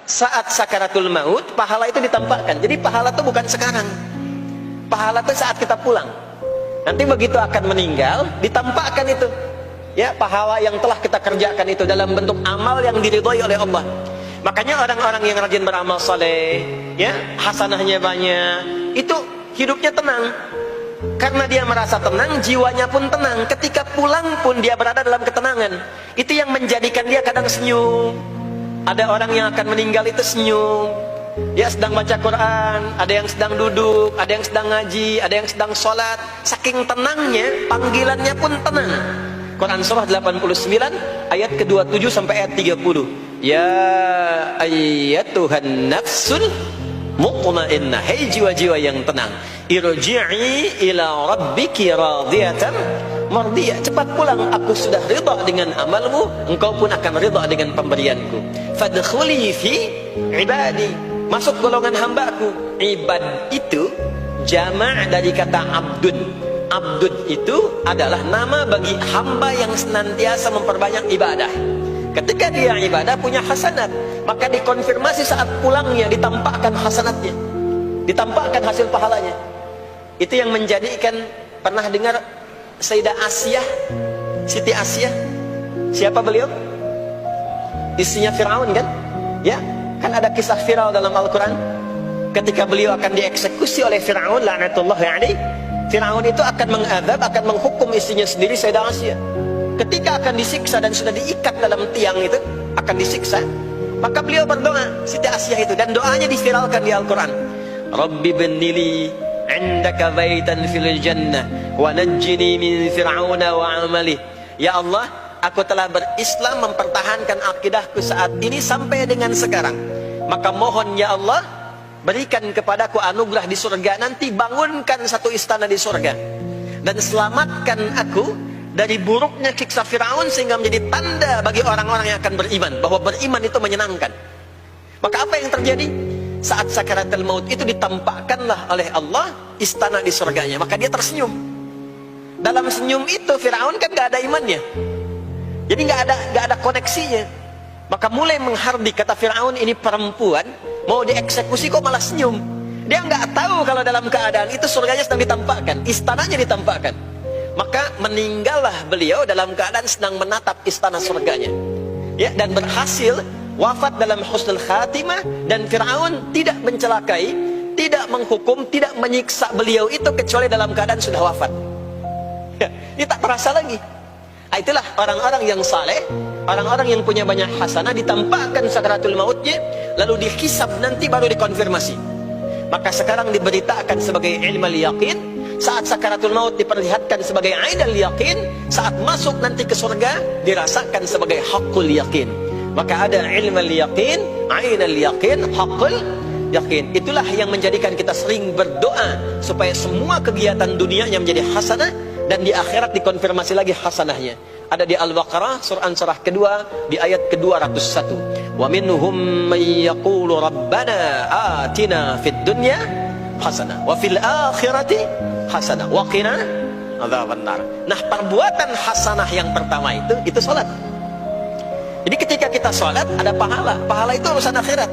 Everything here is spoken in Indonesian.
saat sakaratul maut, pahala itu ditampakkan. Jadi pahala itu bukan sekarang. Pahala itu saat kita pulang. Nanti begitu akan meninggal, ditampakkan itu. Ya, pahala yang telah kita kerjakan itu dalam bentuk amal yang diridhoi oleh Allah. Makanya orang-orang yang rajin beramal saleh, ya, hasanahnya banyak, itu hidupnya tenang. Karena dia merasa tenang, jiwanya pun tenang. Ketika pulang pun dia berada dalam ketenangan. Itu yang menjadikan dia kadang senyum. Ada orang yang akan meninggal itu senyum. Dia sedang baca Quran, ada yang sedang duduk, ada yang sedang ngaji, ada yang sedang sholat. Saking tenangnya, panggilannya pun tenang. Quran surah 89 ayat ke-27 sampai ayat 30. Ya ayyatuhan nafsul mutmainnah, hai jiwa-jiwa yang tenang, irji'i ila rabbiki radiyatan mardiyah, cepat pulang, aku sudah ridha dengan amalmu, engkau pun akan ridha dengan pemberianku. Fadkhuli fi ibadi, masuk golongan hambaku. Ibad itu jama' dari kata abdun. Abdun itu adalah nama bagi hamba yang senantiasa memperbanyak ibadah. Ketika dia ibadah punya hasanat, maka dikonfirmasi saat pulangnya, ditampakkan hasanatnya, ditampakkan hasil pahalanya. Itu yang menjadikan, pernah dengar Sayyidah Asyah, Siti Asyah? Siapa beliau? Istrinya Fir'aun kan? Ya, kan ada kisah Fir'aun dalam Al-Quran. Ketika beliau akan dieksekusi oleh Fir'aun, la'natullahi alaihi, Fir'aun itu akan mengadab, akan menghukum istrinya sendiri, Sayyidah Asyah. Ketika akan disiksa dan sudah diikat dalam tiang itu, akan disiksa, maka beliau berdoa, Siti Asyah itu, dan doanya diviralkan di Al-Quran. Rabbi bennili indaka baitan fil jannah wa najjini min fir'auna wa amalih. Ya Allah, aku telah berislam, mempertahankan akidahku saat ini sampai dengan sekarang. Maka mohon ya Allah, berikan kepadaku anugerah di surga nanti, bangunkan satu istana di surga, dan selamatkan aku dari buruknya siksa Fir'aun, sehingga menjadi tanda bagi orang-orang yang akan beriman bahwa beriman itu menyenangkan. Maka apa yang terjadi? Saat sakaratul maut itu ditampakkanlah oleh Allah istana di surganya, maka dia tersenyum. Dalam senyum itu Fir'aun kan gak ada imannya, jadi gak ada koneksinya. Maka mulai menghardik, kata Fir'aun, ini perempuan mau dieksekusi kok malah senyum. Dia nggak tahu kalau dalam keadaan itu surganya sedang ditampakkan, istananya ditampakkan. Maka meninggallah beliau dalam keadaan sedang menatap istana surganya, ya, dan berhasil wafat dalam husnul khatimah. Dan Fir'aun tidak mencelakai, tidak menghukum, tidak menyiksa beliau itu kecuali dalam keadaan sudah wafat, ya, dia tak terasa lagi. Itulah orang-orang yang saleh, orang-orang yang punya banyak hasanah, ditampakkan sakaratul mautnya, lalu dihisab, nanti baru dikonfirmasi. Maka sekarang diberitakan sebagai ilmal yaqin, saat sakaratul maut diperlihatkan sebagai ainal yaqin, saat masuk nanti ke surga dirasakan sebagai haqqul yaqin. Maka ada ilmal yaqin, ainal yaqin, haqqul yaqin. Itulah yang menjadikan kita sering berdoa supaya semua kegiatan dunianya menjadi hasanah, dan di akhirat dikonfirmasi lagi hasanahnya. Ada di Al-Baqarah surah kedua di ayat ke-201. Wa minhum may yaqulu rabbana atina fid dunya hasanah wa fil akhirati hasanah wa qina adzabannar. Nah, perbuatan hasanah yang pertama itu salat. Jadi ketika kita salat ada pahala. Pahala itu urusan akhirat.